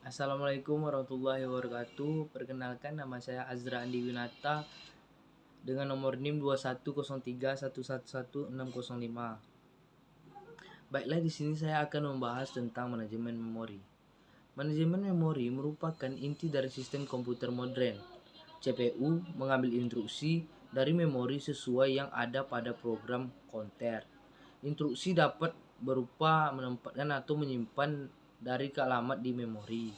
Assalamualaikum warahmatullahi wabarakatuh. Perkenalkan, nama saya Azra Andi Winata dengan nomor NIM 2103111605. Baiklah, di sini saya akan membahas tentang manajemen memori. Manajemen memori merupakan inti dari sistem komputer modern. CPU mengambil instruksi dari memori sesuai yang ada pada program konter. Instruksi dapat berupa menempatkan atau menyimpan dari ke alamat di memori,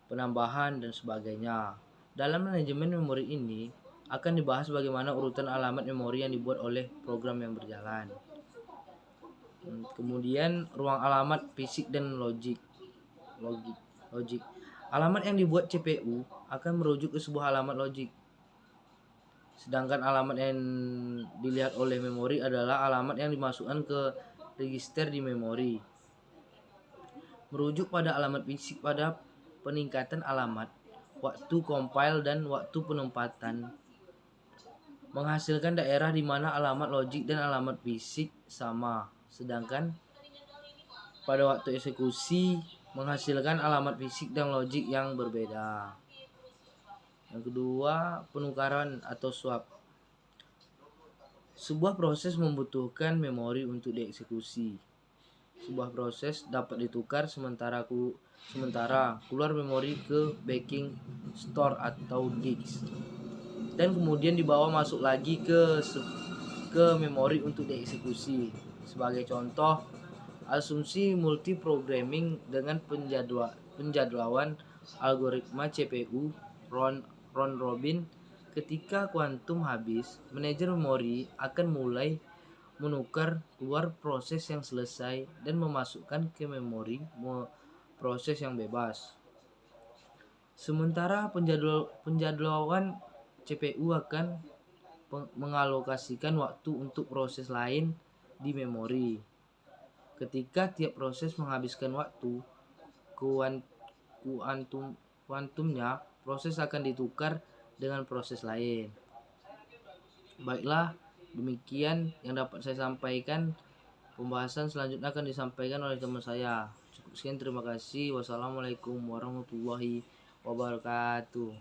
penambahan, dan sebagainya. Dalam manajemen memori ini akan dibahas bagaimana urutan alamat memori yang dibuat oleh program yang berjalan. Kemudian ruang alamat fisik dan logik. Alamat yang dibuat CPU akan merujuk ke sebuah alamat logik. Sedangkan alamat yang dilihat oleh memori adalah alamat yang dimasukkan ke register di memori. Merujuk pada alamat fisik pada peningkatan alamat, waktu compile dan waktu penempatan menghasilkan daerah di mana alamat logik dan alamat fisik sama. Sedangkan pada waktu eksekusi menghasilkan alamat fisik dan logik yang berbeda. Yang kedua, penukaran atau swap. Sebuah proses membutuhkan memori untuk dieksekusi. Sebuah proses dapat ditukar sementara keluar memori ke backing store atau disk, dan kemudian dibawa masuk lagi ke memori untuk dieksekusi. Sebagai contoh, asumsi multiprogramming dengan penjadwalan algoritma CPU round robin. Ketika kuantum habis, manajer memori akan mulai menukar keluar proses yang selesai dan memasukkan ke memori proses yang bebas. Sementara penjadwalan CPU akan mengalokasikan waktu untuk proses lain di memori. Ketika tiap proses menghabiskan waktu kuantumnya, proses akan ditukar dengan proses lain. Baiklah, demikian yang dapat saya sampaikan. Pembahasan selanjutnya akan disampaikan oleh teman saya. Cukup sekian, terima kasih. Wassalamualaikum warahmatullahi wabarakatuh.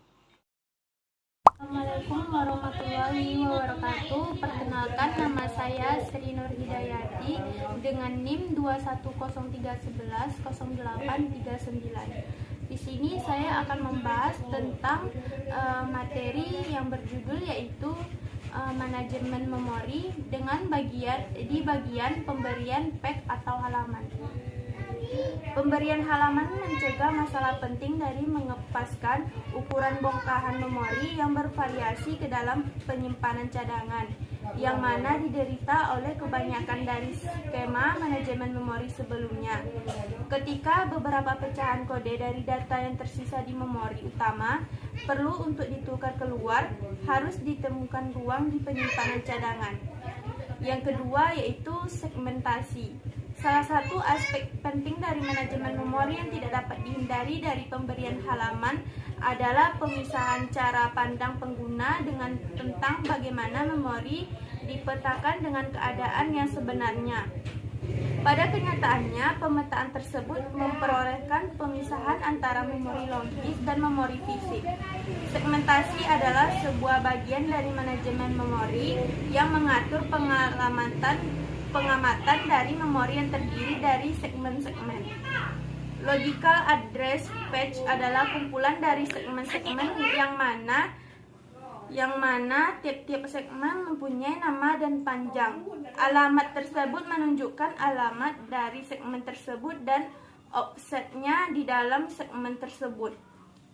Assalamualaikum warahmatullahi wabarakatuh. Perkenalkan, nama saya Sri Nur Hidayati dengan NIM 2103110839. Di sini saya akan membahas tentang materi yang berjudul yaitu manajemen memori dengan bagian pemberian peg atau halaman. Pemberian halaman mencegah masalah penting dari mengepaskan ukuran bongkahan memori yang bervariasi ke dalam penyimpanan cadangan, yang mana diderita oleh kebanyakan dari skema manajemen memori sebelumnya. Ketika beberapa pecahan kode dari data yang tersisa di memori utama perlu untuk ditukar keluar, harus ditemukan ruang di penyimpanan cadangan. Yang kedua yaitu segmentasi. Salah satu aspek penting dari manajemen memori yang tidak dapat dihindari dari pemberian halaman adalah pemisahan cara pandang pengguna tentang bagaimana memori dipetakan dengan keadaan yang sebenarnya. Pada kenyataannya, pemetaan tersebut memperolehkan pemisahan antara memori logis dan memori fisik. Segmentasi adalah sebuah bagian dari manajemen memori yang mengatur pengamatan dari memori yang terdiri dari segmen-segmen. Logical address patch adalah kumpulan dari segmen-segmen yang mana tiap-tiap segmen mempunyai nama dan panjang. Alamat tersebut menunjukkan alamat dari segmen tersebut dan offsetnya di dalam segmen tersebut.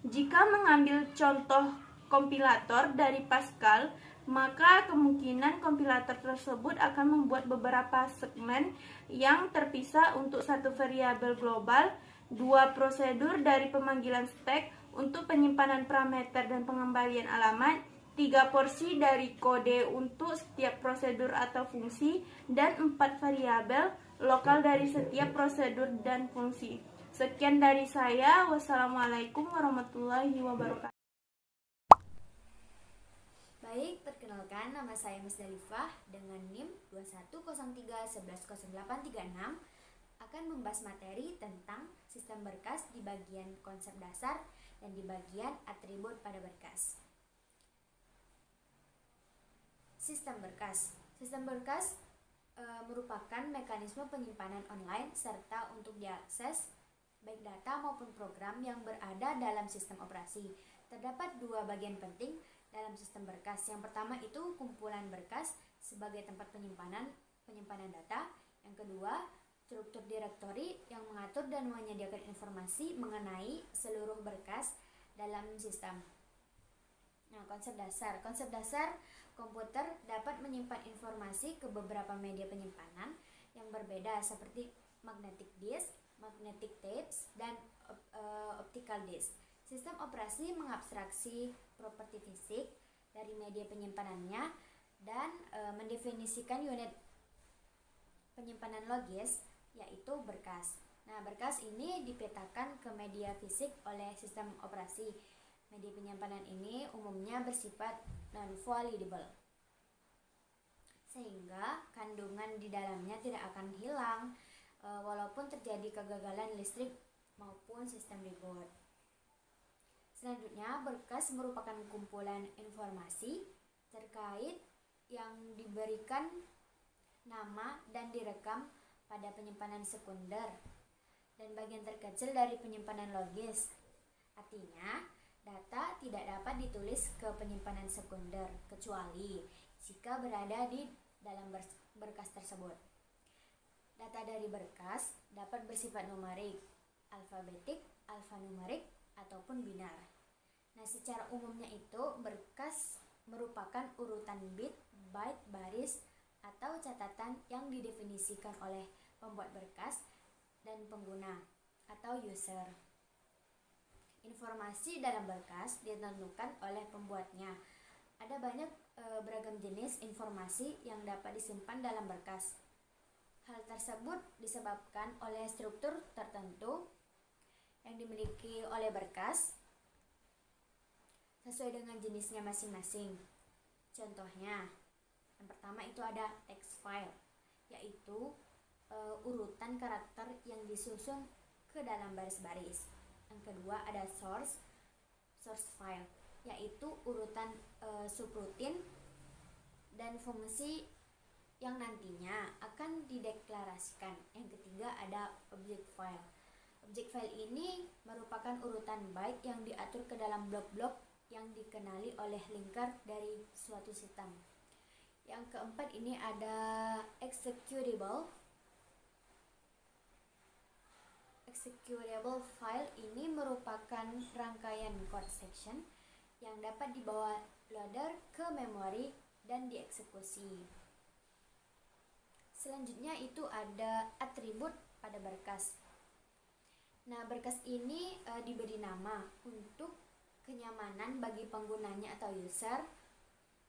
Jika mengambil contoh kompilator dari Pascal, maka kemungkinan kompilator tersebut akan membuat beberapa segmen yang terpisah untuk satu variabel global, dua prosedur dari pemanggilan stack untuk penyimpanan parameter dan pengembalian alamat, 3 porsi dari kode untuk setiap prosedur atau fungsi, dan 4 variabel lokal dari setiap prosedur dan fungsi. Sekian dari saya. Wassalamualaikum warahmatullahi wabarakatuh. Baik, perkenalkan, nama saya Musdalifah dengan NIM 2103110836 akan membahas materi tentang sistem berkas di bagian konsep dasar dan di bagian atribut pada berkas. Sistem berkas. Sistem berkas merupakan mekanisme penyimpanan online serta untuk diakses baik data maupun program yang berada dalam sistem operasi. Terdapat dua bagian penting dalam sistem berkas. Yang pertama itu kumpulan berkas sebagai tempat penyimpanan data. Yang kedua, struktur direktori yang mengatur dan menyediakan informasi mengenai seluruh berkas dalam sistem. Nah, konsep dasar. Konsep dasar komputer dapat menyimpan informasi ke beberapa media penyimpanan yang berbeda seperti magnetic disk, magnetic tapes, dan optical disk. Sistem operasi mengabstraksi properti fisik dari media penyimpanannya dan mendefinisikan unit penyimpanan logis, yaitu berkas. Nah, berkas ini dipetakan ke media fisik oleh sistem operasi. Media penyimpanan ini umumnya bersifat non-volatile, sehingga kandungan di dalamnya tidak akan hilang walaupun terjadi kegagalan listrik maupun sistem reboot. Selanjutnya, berkas merupakan kumpulan informasi terkait yang diberikan nama dan direkam pada penyimpanan sekunder dan bagian terkecil dari penyimpanan logis. Artinya, data tidak dapat ditulis ke penyimpanan sekunder kecuali jika berada di dalam berkas tersebut. Data dari berkas dapat bersifat numerik, alfabetik, alfanumerik, ataupun binar. Nah, secara umumnya itu berkas merupakan urutan bit, byte, baris, atau catatan yang didefinisikan oleh pembuat berkas dan pengguna atau user. Informasi dalam berkas ditentukan oleh pembuatnya. Ada banyak beragam jenis informasi yang dapat disimpan dalam berkas. Hal tersebut disebabkan oleh struktur tertentu yang dimiliki oleh berkas sesuai dengan jenisnya masing-masing. Contohnya, yang pertama itu ada text file, yaitu urutan karakter yang disusun ke dalam baris-baris. Yang kedua ada source file, yaitu urutan subrutin dan fungsi yang nantinya akan dideklarasikan. Yang ketiga ada object file. Object file ini merupakan urutan byte yang diatur ke dalam blok-blok yang dikenali oleh linker dari suatu sistem. Yang keempat ini ada executable. Executable file ini merupakan rangkaian code section yang dapat dibawa loader ke memori dan dieksekusi. Selanjutnya itu ada atribut pada berkas. Nah, berkas ini diberi nama untuk kenyamanan bagi penggunanya atau user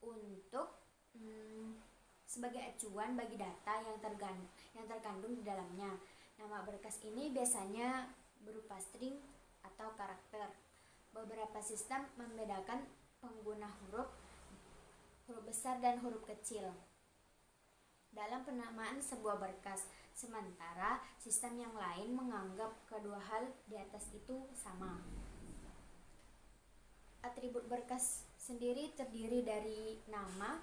untuk sebagai acuan bagi data yang terkandung di dalamnya. Nama berkas ini biasanya berupa string atau karakter. Beberapa sistem membedakan pengguna huruf besar dan huruf kecil dalam penamaan sebuah berkas, sementara sistem yang lain menganggap kedua hal di atas itu sama. Atribut berkas sendiri terdiri dari nama.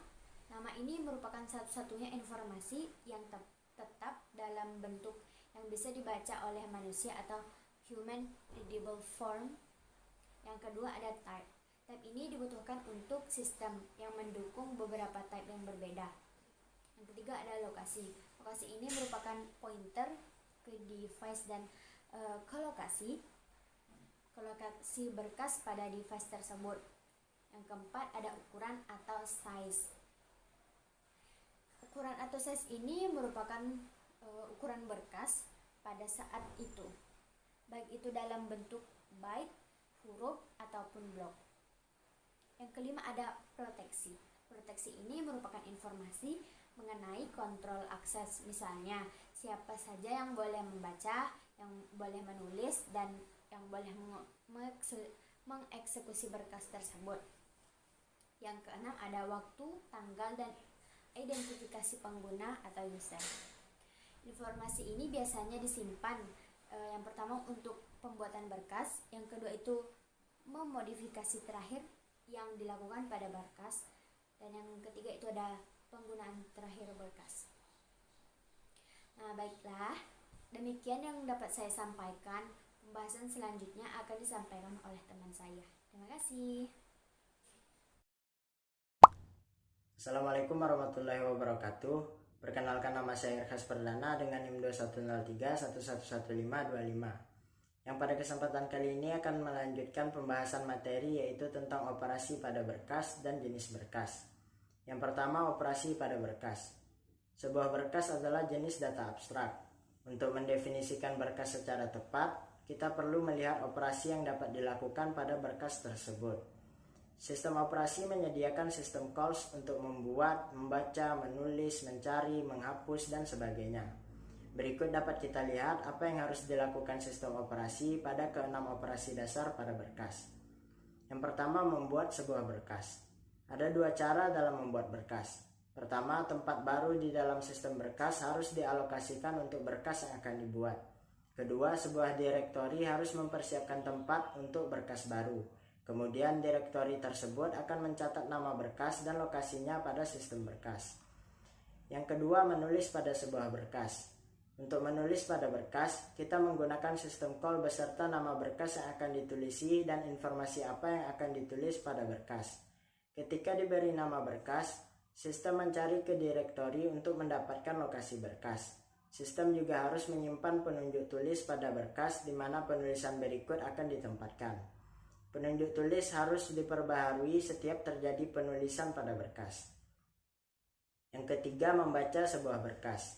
Nama ini merupakan satu-satunya informasi yang tetap dalam bentuk yang bisa dibaca oleh manusia atau human readable form. Yang kedua ada type. Type ini dibutuhkan untuk sistem yang mendukung beberapa type yang berbeda. Yang ketiga ada lokasi. Lokasi ini merupakan pointer ke device dan kolokasi berkas pada device tersebut. Yang keempat ada ukuran atau size. Ukuran atau size ini merupakan ukuran berkas pada saat itu, baik itu dalam bentuk byte, huruf, ataupun blok. Yang kelima ada proteksi. Proteksi ini merupakan informasi mengenai kontrol akses, misalnya siapa saja yang boleh membaca, yang boleh menulis, dan yang boleh mengeksekusi berkas tersebut. Yang keenam ada waktu, tanggal, dan identifikasi pengguna atau user. Informasi ini biasanya disimpan yang pertama untuk pembuatan berkas, yang kedua itu memodifikasi terakhir yang dilakukan pada berkas, dan yang ketiga itu ada penggunaan terakhir berkas. Nah, baiklah, demikian yang dapat saya sampaikan. Pembahasan selanjutnya akan disampaikan oleh teman saya. Terima kasih. Assalamualaikum warahmatullahi wabarakatuh. Perkenalkan, nama saya Irkhas Perdana dengan NIM 2103111525. Yang pada kesempatan kali ini akan melanjutkan pembahasan materi, yaitu tentang operasi pada berkas dan jenis berkas. Yang pertama, operasi pada berkas. Sebuah berkas adalah jenis data abstrak. Untuk mendefinisikan berkas secara tepat, kita perlu melihat operasi yang dapat dilakukan pada berkas tersebut. Sistem operasi menyediakan sistem calls untuk membuat, membaca, menulis, mencari, menghapus, dan sebagainya. Berikut dapat kita lihat apa yang harus dilakukan sistem operasi pada keenam operasi dasar pada berkas. Yang pertama, membuat sebuah berkas. Ada dua cara dalam membuat berkas. Pertama, tempat baru di dalam sistem berkas harus dialokasikan untuk berkas yang akan dibuat. Kedua, sebuah direktori harus mempersiapkan tempat untuk berkas baru. Kemudian direktori tersebut akan mencatat nama berkas dan lokasinya pada sistem berkas. Yang kedua, menulis pada sebuah berkas. Untuk menulis pada berkas, kita menggunakan sistem call beserta nama berkas yang akan ditulisi dan informasi apa yang akan ditulis pada berkas. Ketika diberi nama berkas, sistem mencari ke direktori untuk mendapatkan lokasi berkas. Sistem juga harus menyimpan penunjuk tulis pada berkas di mana penulisan berikut akan ditempatkan. Penunjuk tulis harus diperbaharui setiap terjadi penulisan pada berkas. Yang ketiga, membaca sebuah berkas.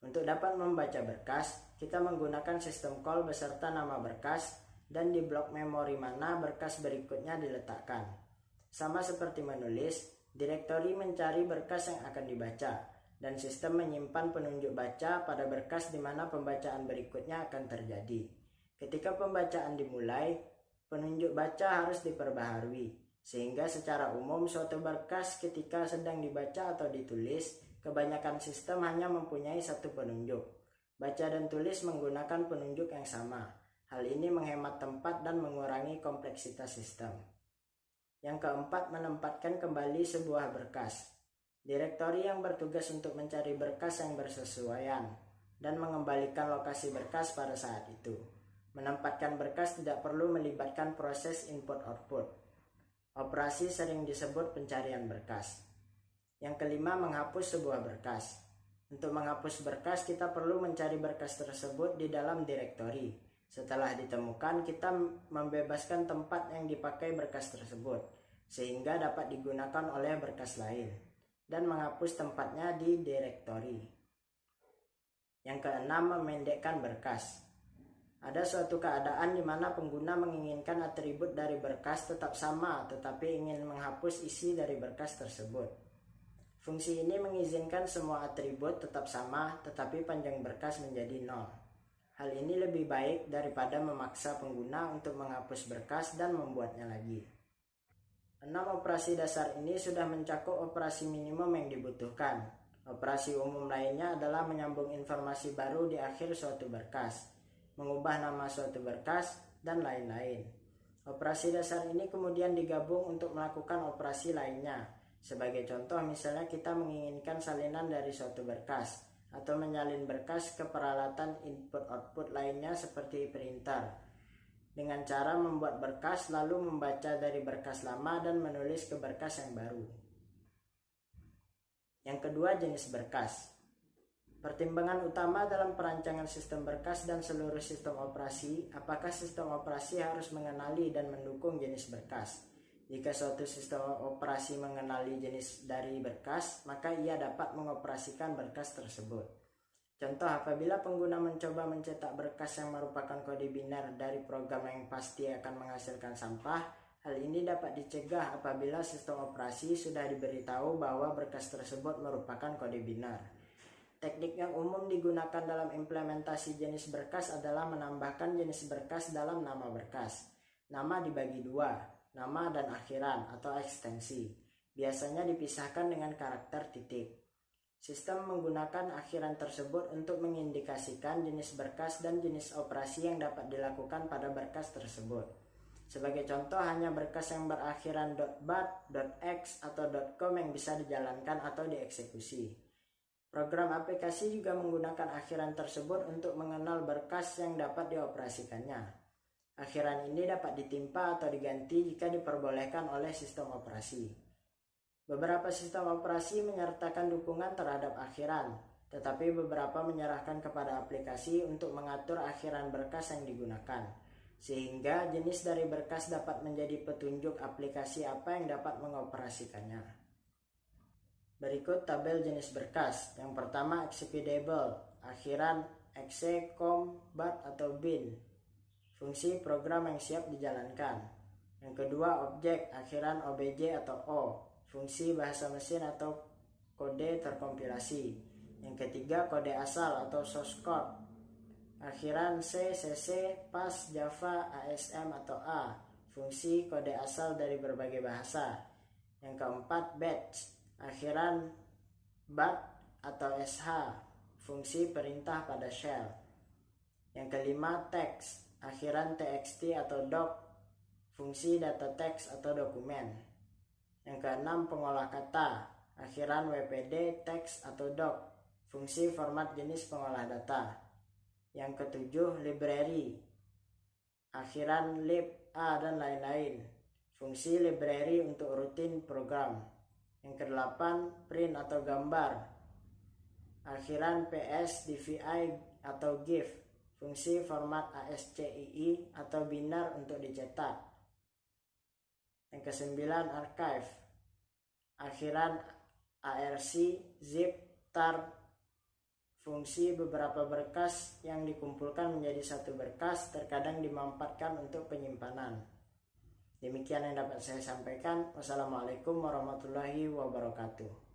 Untuk dapat membaca berkas, kita menggunakan sistem call beserta nama berkas dan di blok memori mana berkas berikutnya diletakkan. Sama seperti menulis, direktori mencari berkas yang akan dibaca, dan sistem menyimpan penunjuk baca pada berkas di mana pembacaan berikutnya akan terjadi. Ketika pembacaan dimulai, penunjuk baca harus diperbaharui, sehingga secara umum suatu berkas ketika sedang dibaca atau ditulis, kebanyakan sistem hanya mempunyai satu penunjuk. Baca dan tulis menggunakan penunjuk yang sama. Hal ini menghemat tempat dan mengurangi kompleksitas sistem. Yang keempat, menempatkan kembali sebuah berkas. Direktori yang bertugas untuk mencari berkas yang bersesuaian dan mengembalikan lokasi berkas pada saat itu. Menempatkan berkas tidak perlu melibatkan proses input-output. Operasi sering disebut pencarian berkas. Yang kelima, menghapus sebuah berkas. Untuk menghapus berkas, kita perlu mencari berkas tersebut di dalam direktori. Setelah ditemukan, kita membebaskan tempat yang dipakai berkas tersebut, sehingga dapat digunakan oleh berkas lain, dan menghapus tempatnya di direktori. Yang keenam, memendekkan berkas. Ada suatu keadaan di mana pengguna menginginkan atribut dari berkas tetap sama, tetapi ingin menghapus isi dari berkas tersebut. Fungsi ini mengizinkan semua atribut tetap sama, tetapi panjang berkas menjadi 0. Hal ini lebih baik daripada memaksa pengguna untuk menghapus berkas dan membuatnya lagi. 6 operasi dasar ini sudah mencakup operasi minimum yang dibutuhkan. Operasi umum lainnya adalah menyambung informasi baru di akhir suatu berkas, mengubah nama suatu berkas, dan lain-lain. Operasi dasar ini kemudian digabung untuk melakukan operasi lainnya. Sebagai contoh, misalnya kita menginginkan salinan dari suatu berkas atau menyalin berkas ke peralatan input-output lainnya seperti printer, dengan cara membuat berkas lalu membaca dari berkas lama dan menulis ke berkas yang baru. Yang kedua, jenis berkas. Pertimbangan utama dalam perancangan sistem berkas dan seluruh sistem operasi, apakah sistem operasi harus mengenali dan mendukung jenis berkas. Jika suatu sistem operasi mengenali jenis dari berkas, maka ia dapat mengoperasikan berkas tersebut. Contoh, apabila pengguna mencoba mencetak berkas yang merupakan kode biner dari program yang pasti akan menghasilkan sampah, hal ini dapat dicegah apabila sistem operasi sudah diberitahu bahwa berkas tersebut merupakan kode biner. Teknik yang umum digunakan dalam implementasi jenis berkas adalah menambahkan jenis berkas dalam nama berkas. Nama dibagi dua, nama dan akhiran atau ekstensi. Biasanya dipisahkan dengan karakter titik. Sistem menggunakan akhiran tersebut untuk mengindikasikan jenis berkas dan jenis operasi yang dapat dilakukan pada berkas tersebut. Sebagai contoh, hanya berkas yang berakhiran .bat, .x, atau .com yang bisa dijalankan atau dieksekusi. Program aplikasi juga menggunakan akhiran tersebut untuk mengenal berkas yang dapat dioperasikannya. Akhiran ini dapat ditimpa atau diganti jika diperbolehkan oleh sistem operasi. Beberapa sistem operasi menyertakan dukungan terhadap akhiran, tetapi beberapa menyerahkan kepada aplikasi untuk mengatur akhiran berkas yang digunakan, sehingga jenis dari berkas dapat menjadi petunjuk aplikasi apa yang dapat mengoperasikannya. Berikut tabel jenis berkas. Yang pertama, executable, akhiran exe, com, bat, atau bin, fungsi program yang siap dijalankan. Yang kedua, objek, akhiran obj atau o, fungsi bahasa mesin atau kode terkompilasi. Yang ketiga, kode asal atau source code, akhiran C, CC, PAS, Java, ASM atau A, fungsi kode asal dari berbagai bahasa. Yang keempat, batch, akhiran BAT atau SH, fungsi perintah pada shell. Yang kelima, text, akhiran TXT atau doc, fungsi data teks atau dokumen. Yang keenam, pengolah kata, akhiran WPD, teks atau doc, fungsi format jenis pengolah data. Yang ketujuh, library, akhiran lib, a, dan lain-lain, fungsi library untuk rutin program. Yang kedelapan, print atau gambar, akhiran ps, dvi atau gif, fungsi format ASCII atau binar untuk dicetak. Yang kesembilan, archive, akhiran ARC, zip, tar, fungsi beberapa berkas yang dikumpulkan menjadi satu berkas terkadang dimanfaatkan untuk penyimpanan. Demikian yang dapat saya sampaikan. Wassalamualaikum warahmatullahi wabarakatuh.